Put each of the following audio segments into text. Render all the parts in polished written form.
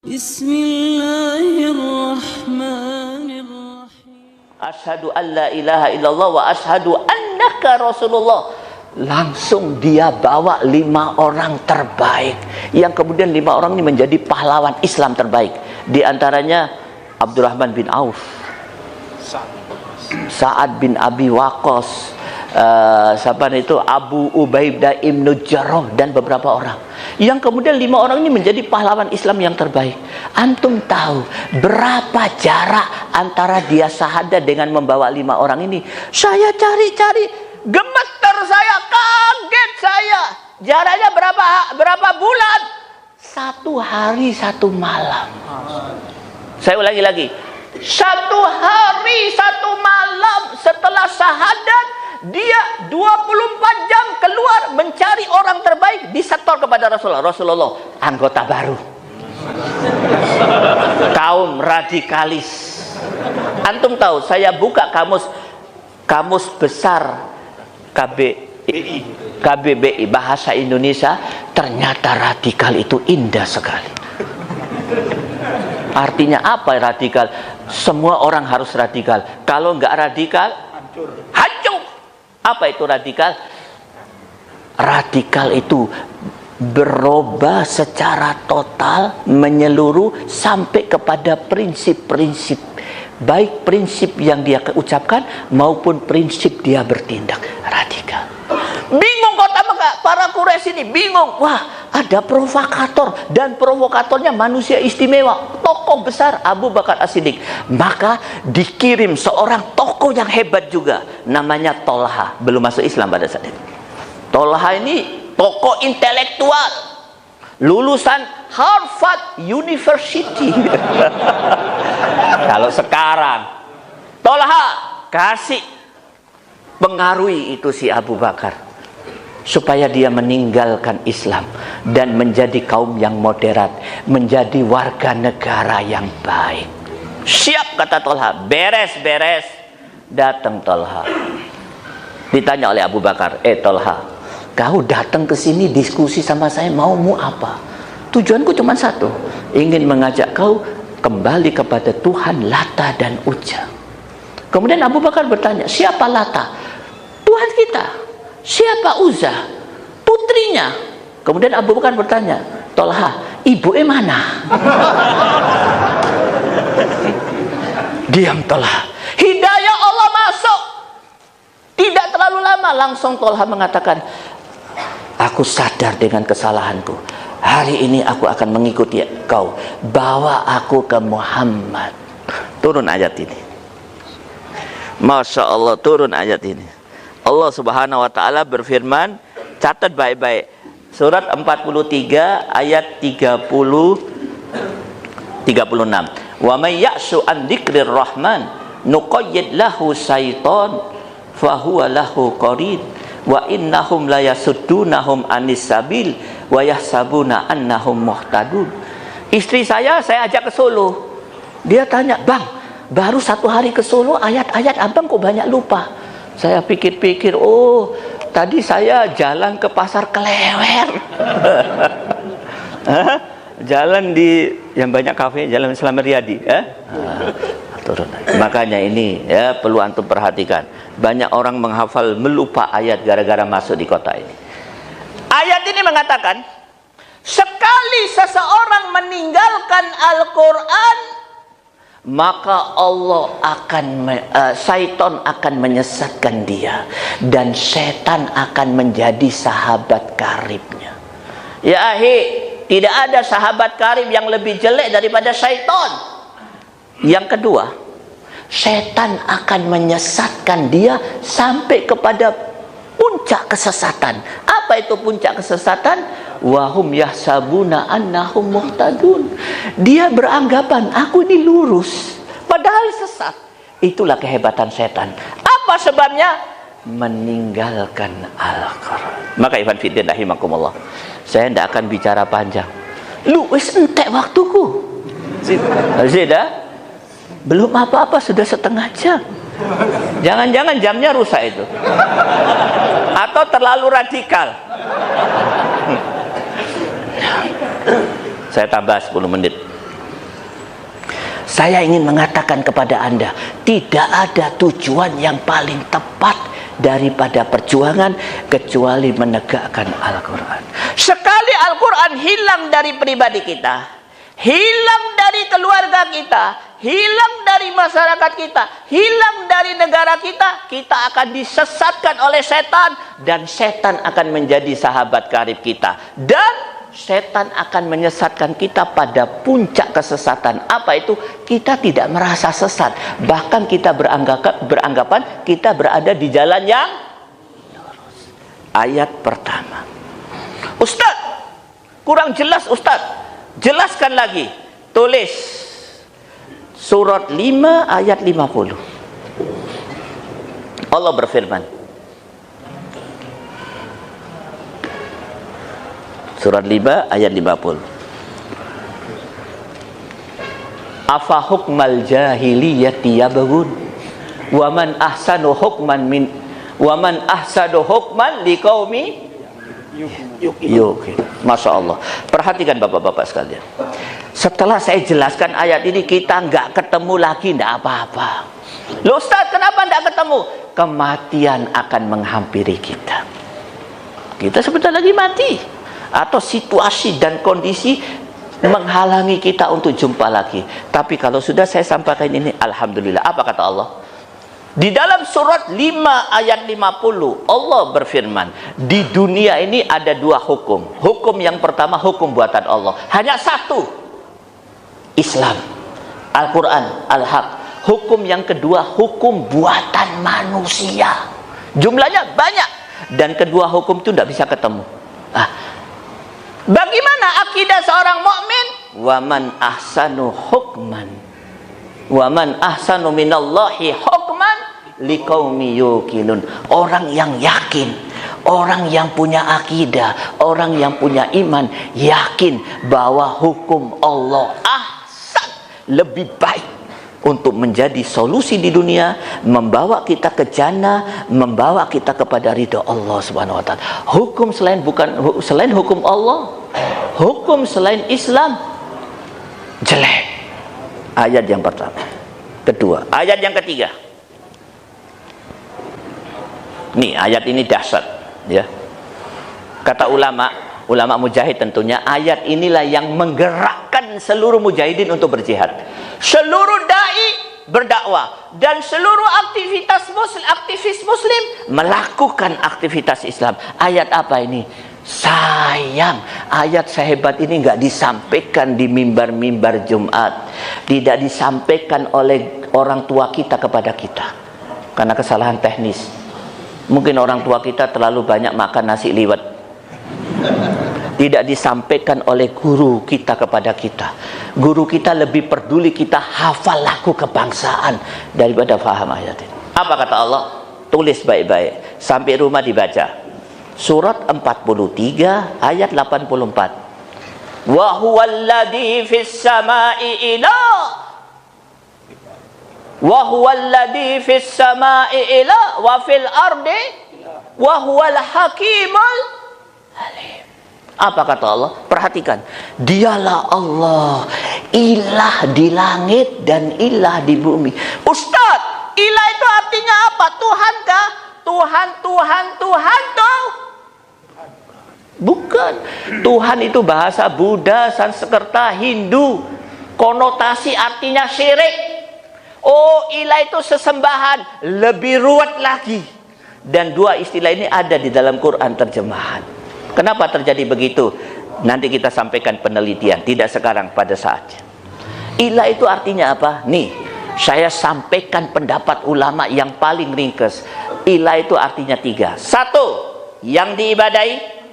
Bismillahirrahmanirrahim. Asyhadu an la ilaha illallah wa asyhadu annaka Rasulullah. Langsung dia bawa 5 orang terbaik, yang kemudian 5 orang ini menjadi pahlawan Islam terbaik. Di antaranya Abdurrahman bin Auf, Sa'ad bin Abi Waqqas, Abu Ubaidah ibnu Jarrah, dan beberapa orang. Yang kemudian 5 orang ini menjadi pahlawan Islam yang terbaik. Antum tahu berapa jarak antara dia syahadat dengan membawa 5 orang ini? Saya cari-cari, gemeter saya, kaget saya. Jaraknya berapa bulan? 1 hari 1 malam. Saya ulangi lagi. 1 hari 1 malam setelah syahadat, dia 24 jam keluar mencari orang terbaik, disetor kepada Rasulullah, anggota baru, kaum radikalis. Antum tahu, saya buka kamus besar KBBI bahasa Indonesia, ternyata radikal itu indah sekali. Artinya apa radikal? Semua orang harus radikal. Kalau nggak radikal, hancur. Apa itu radikal? Radikal itu berubah secara total, menyeluruh sampai kepada prinsip-prinsip, baik prinsip yang dia ucapkan maupun prinsip dia bertindak. Radikal. Bingung kota Mekah, para Quraisy ini bingung. Wah, ada provokator, dan provokatornya manusia istimewa, tokoh besar Abu Bakar As-Siddiq. Maka dikirim seorang tokoh yang hebat juga, namanya Tolha. Belum masuk Islam pada saat itu. Tolha ini tokoh intelektual, lulusan Harvard University. Kalau sekarang Tolha kasih pengaruhi itu si Abu Bakar supaya dia meninggalkan Islam dan menjadi kaum yang moderat, menjadi warga negara yang baik. Siap, kata Tolha. Beres-beres. Datang Tolha, ditanya oleh Abu Bakar, Tolha, kau datang ke sini diskusi sama saya, maumu apa? Tujuanku cuma satu, ingin mengajak kau kembali kepada Tuhan Lata dan Uzza. Kemudian Abu Bakar bertanya, siapa Lata? Tuhan kita. Siapa Uzza? Putrinya. Kemudian Abu Bakar bertanya, Tolha, ibunya mana? Diam Tolha. Hidayah Allah masuk. Tidak terlalu lama langsung Tolha mengatakan, aku sadar dengan kesalahanku. Hari ini aku akan mengikuti kau. Bawa aku ke Muhammad. Turun ayat ini. Masya Allah, turun ayat ini. Allah Subhanahu wa ta'ala berfirman, catat baik-baik, surat 43 ayat 36. Wa may ya'shu an dzikrir rahman nuqayyid lahu syaitan fahuwa lahu qarin wa innahum la yasuddunahum anis sabil wa yahsabuna annahum muhtadun. Istri saya ajak ke Solo. Dia tanya, "Bang, baru 1 hari ke Solo, ayat-ayat abang kok banyak lupa?" Saya pikir-pikir, oh tadi saya jalan ke pasar Klewer. Jalan di yang banyak kafe, Jalan Slamet Riyadi. Turun. Makanya ini ya perlu antum perhatikan. Banyak orang menghafal melupa ayat gara-gara masuk di kota ini. Ayat ini mengatakan, sekali seseorang meninggalkan Al-Quran, maka Allah syaitan akan menyesatkan dia, dan setan akan menjadi sahabat karibnya. Ya ahi, tidak ada sahabat karib yang lebih jelek daripada syaitan. Yang kedua, setan akan menyesatkan dia sampai kepada puncak kesesatan. Apa itu puncak kesesatan? Wahum yahsabuna annahum muhtadun. Dia beranggapan aku ini lurus, padahal sesat. Itulah kehebatan setan. Apa sebabnya? Meninggalkan Al-Quran. Maka Ikhwan Fiddin rahimakumullah, saya tidak akan bicara panjang. Lu wis entek waktuku. Zida, belum apa-apa sudah setengah jam. Jangan-jangan jamnya rusak itu, atau terlalu radikal. Saya tambah 10 menit. Saya ingin mengatakan kepada Anda, tidak ada tujuan yang paling tepat daripada perjuangan kecuali menegakkan Al-Quran. Sekali Al-Quran hilang dari pribadi kita, hilang dari keluarga kita, hilang dari masyarakat kita, hilang dari negara kita, kita akan disesatkan oleh setan, dan setan akan menjadi sahabat karib kita, dan setan akan menyesatkan kita pada puncak kesesatan. Apa itu? Kita tidak merasa sesat, bahkan kita beranggapan kita berada di jalan yang lurus. Ayat pertama, Ustaz, kurang jelas Ustaz, jelaskan lagi. Tulis surat 5 ayat 50. Allah berfirman, surat 5 ayat 50. Afa hukmal jahiliyati yabghun wa man ahsanu hukman liqaumi yuqin. Masya Allah. Perhatikan bapak-bapak sekalian. Setelah saya jelaskan ayat ini, kita nggak ketemu lagi, nggak apa-apa. Loh Ustaz, kenapa nggak ketemu? Kematian akan menghampiri kita. Kita sebentar lagi mati, atau situasi dan kondisi menghalangi kita untuk jumpa lagi. Tapi kalau sudah saya sampaikan ini, alhamdulillah. Apa kata Allah? Di dalam surat 5 ayat 50, Allah berfirman, di dunia ini ada dua hukum. Hukum yang pertama, hukum buatan Allah. Hanya satu, Islam, Al-Quran, Al-Haq. Hukum yang kedua, hukum buatan manusia. Jumlahnya banyak, dan kedua hukum itu tidak bisa ketemu. Bagaimana akidah seorang mukmin? Waman ahsanu hukman, waman ahsanu minallahi hukman liqaumi yuqinun. Orang yang yakin, orang yang punya akidah, orang yang punya iman, yakin bahwa hukum Allah ahsan, lebih baik untuk menjadi solusi di dunia, membawa kita ke jannah, membawa kita kepada ridha Allah Subhanahu wa taala. Hukum selain hukum Allah, hukum selain Islam jelek. Ayat yang pertama. Kedua, ayat yang ketiga. Nih, ayat ini dahsyat, ya. Kata ulama mujahid tentunya, ayat inilah yang menggerakkan seluruh mujahidin untuk berjihad. Seluruh dai berdakwah, dan seluruh aktivis muslim melakukan aktivitas Islam. Ayat apa ini? Sayang, ayat sehebat ini nggak disampaikan di mimbar-mimbar Jumat, tidak disampaikan oleh orang tua kita kepada kita karena kesalahan teknis. Mungkin orang tua kita terlalu banyak makan nasi liwet. Tidak disampaikan oleh guru kita kepada kita. Guru kita lebih peduli kita hafal lagu kebangsaan daripada faham ayat ini. Apa kata Allah? Tulis baik-baik, sampai rumah dibaca. Surat 43 ayat 84. Wa huwallazi fis samai ilah, wa huwallazi fis samai ilah wa fil ardi wa huwal hakimul alim. Apa kata Allah? Perhatikan, dialah Allah, ilah di langit dan ilah di bumi. Ustaz, ilah itu artinya apa? Tuhan kah? Tuhan tuh? Bukan. Tuhan itu bahasa Buddha, Sanskerta, Hindu. Konotasi artinya syirik. Oh, ilah itu sesembahan. Lebih ruwet lagi. Dan dua istilah ini ada di dalam Quran terjemahan. Kenapa terjadi begitu? Nanti kita sampaikan penelitian, tidak sekarang, pada saatnya. Ilah itu artinya apa? Nih, saya sampaikan pendapat ulama yang paling ringkas. Ilah itu artinya tiga. Satu, yang diibadai,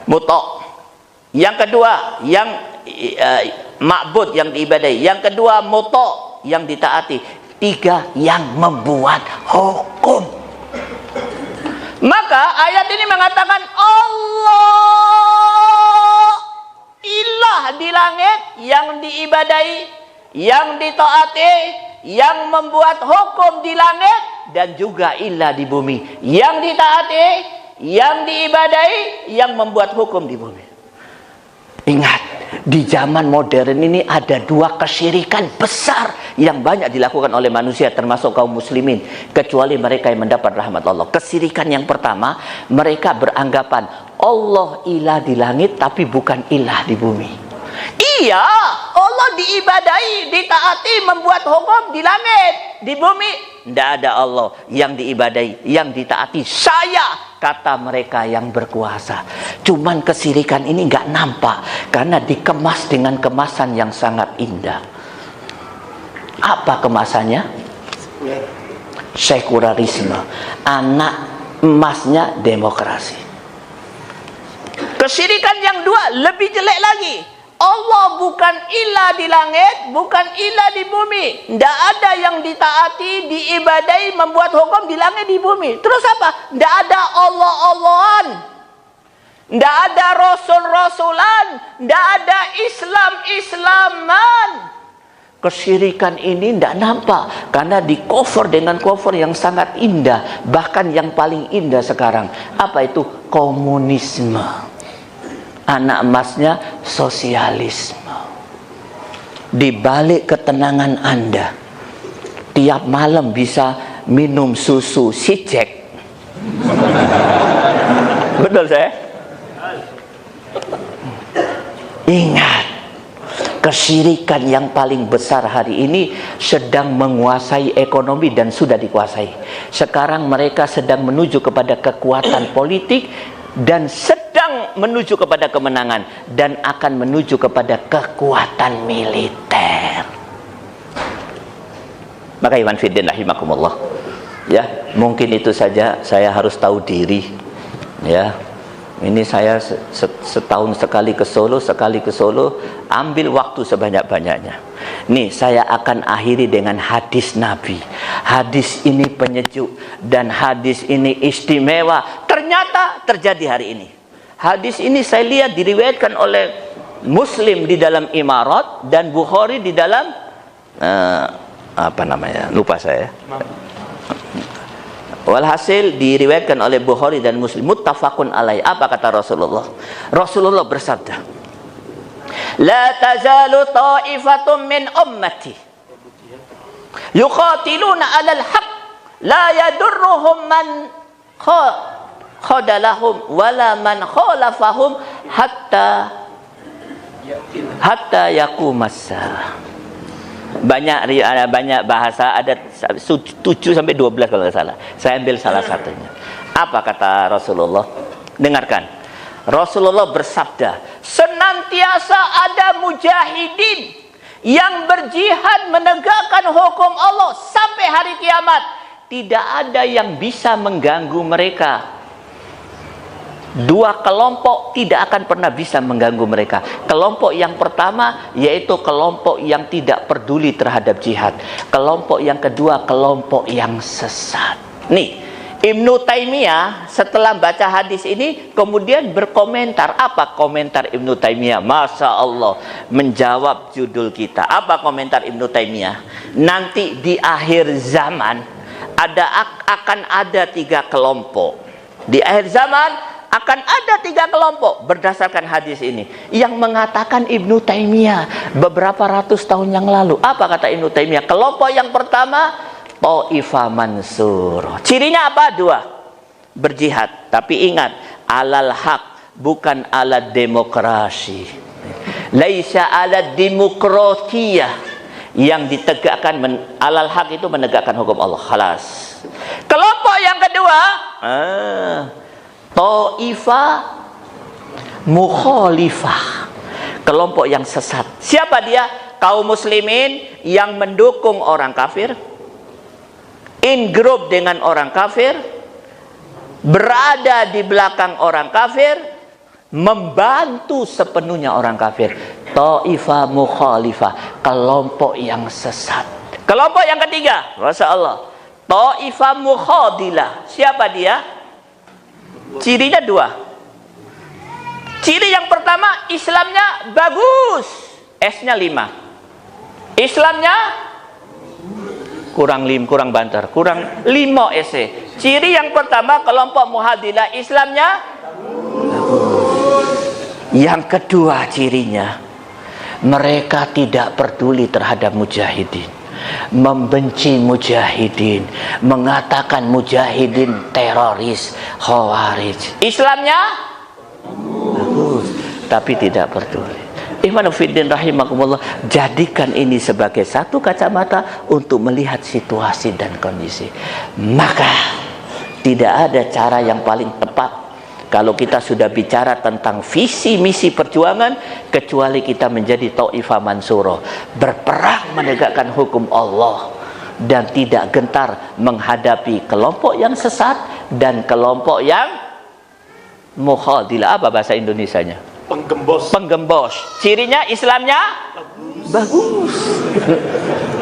mutok. Yang kedua, yang ma'bud, yang diibadai. Yang kedua, mutok, yang ditaati. Tiga, yang membuat hukum. Maka ayat ini mengatakan Allah ilah di langit, yang diibadai, yang ditaati, yang membuat hukum di langit, dan juga ilah di bumi, yang ditaati, yang diibadai, yang membuat hukum di bumi. Ingat, Di zaman modern ini ada dua kesyirikan besar yang banyak dilakukan oleh manusia, termasuk kaum muslimin, kecuali mereka yang mendapat rahmat Allah. Kesyirikan yang pertama, mereka beranggapan Allah ilah di langit tapi bukan ilah di bumi. Iya, Allah diibadahi, ditaati, membuat hukum di langit, di bumi tidak ada Allah yang diibadahi, yang ditaati saya, kata mereka yang berkuasa. Cuman kesyirikan ini nggak nampak karena dikemas dengan kemasan yang sangat indah. Apa kemasannya? Sekularisme. Anak emasnya demokrasi. Kesyirikan yang dua lebih jelek lagi. Allah bukan ilah di langit, bukan ilah di bumi. Tidak ada yang ditaati, diibadahi, membuat hukum di langit, di bumi. Terus apa? Tidak ada Allah-Allahan, tidak ada Rasul-Rasulan, tidak ada Islam-Islaman. Kesyirikan ini tidak nampak karena di cover dengan cover yang sangat indah. Bahkan yang paling indah sekarang, apa itu? Komunisme. Anak emasnya sosialisme. Di balik ketenangan Anda, tiap malam bisa minum susu Sijek. Betul saya? Ingat, kesyirikan yang paling besar hari ini sedang menguasai ekonomi dan sudah dikuasai. Sekarang mereka sedang menuju kepada kekuatan politik dan sedang menuju kepada kemenangan dan akan menuju kepada kekuatan militer. Maka iman fiddin rahimakumullah, ya, mungkin itu saja saya harus tahu diri, ya. Ini saya setahun sekali ke Solo, ambil waktu sebanyak-banyaknya. Nih, saya akan akhiri dengan hadis Nabi. Hadis ini penyejuk dan hadis ini istimewa. Ternyata terjadi hari ini. Hadis ini saya lihat diriwayatkan oleh Muslim di dalam Imarat dan Bukhari di dalam apa namanya? Lupa saya. Walhasil diriwayatkan oleh Bukhari dan Muslim, muttafaqun alaih. Apa kata Rasulullah? Rasulullah bersabda, "La tazalu ta'ifatun min ummati yuqatiluna 'alal haqq la yadurruhum man khadalahum wala man khalafahum hatta yaqumas saah." Banyak bahasa, ada 7 sampai 12 kalau nggak salah. Saya ambil salah satunya. Apa kata Rasulullah? Dengarkan. Rasulullah bersabda, senantiasa ada mujahidin yang berjihad menegakkan hukum Allah sampai hari kiamat. Tidak ada yang bisa mengganggu mereka. Dua kelompok tidak akan pernah bisa mengganggu mereka. Kelompok yang pertama yaitu kelompok yang tidak peduli terhadap jihad. Kelompok yang kedua kelompok yang sesat. Nih, Ibnu Taimiyah setelah baca hadis ini kemudian berkomentar. Apa komentar Ibnu Taimiyah? Masya Allah, menjawab judul kita. Apa komentar Ibnu Taimiyah? Nanti di akhir zaman akan ada 3 kelompok. Di akhir zaman akan ada 3 kelompok berdasarkan hadis ini yang mengatakan Ibnu Taimiyah beberapa ratus tahun yang lalu. Apa kata Ibnu Taimiyah? Kelompok yang pertama Taifah Mansur. Cirinya apa? 2. Berjihad, tapi ingat, alal haq, bukan ala demokrasi. Laisa ala demokratiyah, yang ditegakkan alal haq itu menegakkan hukum Allah. Khalas. Kelompok yang kedua, Taifah mukhalifah, kelompok yang sesat. Siapa dia? Kaum muslimin yang mendukung orang kafir, in group dengan orang kafir, berada di belakang orang kafir, membantu sepenuhnya orang kafir. Taifah mukhalifah, kelompok yang sesat. Kelompok yang ketiga, Masya Allah, Taifah mukhadilah. Siapa dia? Cirinya 2. Ciri yang pertama, Islamnya bagus, S-nya 5. Islamnya kurang banter, kurang 5 S. Ciri yang pertama, kelompok muhadilah, Islamnya bagus. Yang kedua cirinya, Mereka tidak peduli terhadap mujahidin, membenci mujahidin, mengatakan mujahidin teroris, khawarij. Islamnya bagus, tapi tidak peduli. Ikhwan fiddin rahimakumullah, jadikan ini sebagai satu kacamata untuk melihat situasi dan kondisi. Maka tidak ada cara yang paling tepat kalau kita sudah bicara tentang visi misi perjuangan kecuali kita menjadi Thaifah Mansurah, berperang menegakkan hukum Allah dan tidak gentar menghadapi kelompok yang sesat dan kelompok yang mukhadilah. Apa bahasa Indonesianya? Penggembos. Penggembos. Cirinya Islamnya bagus.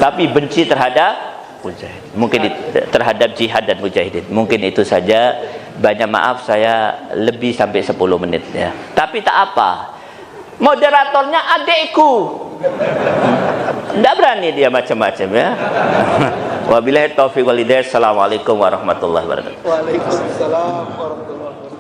Tapi benci terhadap mujahid. Mungkin terhadap jihad dan mujahidin. Mungkin itu saja. Banyak maaf saya lebih sampai 10 menit ya. Tapi tak apa. Moderatornya adekku. Tidak berani dia macam-macam ya. Wabillahi taufiq wal hidayah. Assalamualaikum warahmatullahi wabarakatuh. Waalaikumsalam warahmatullahi wabarakatuh.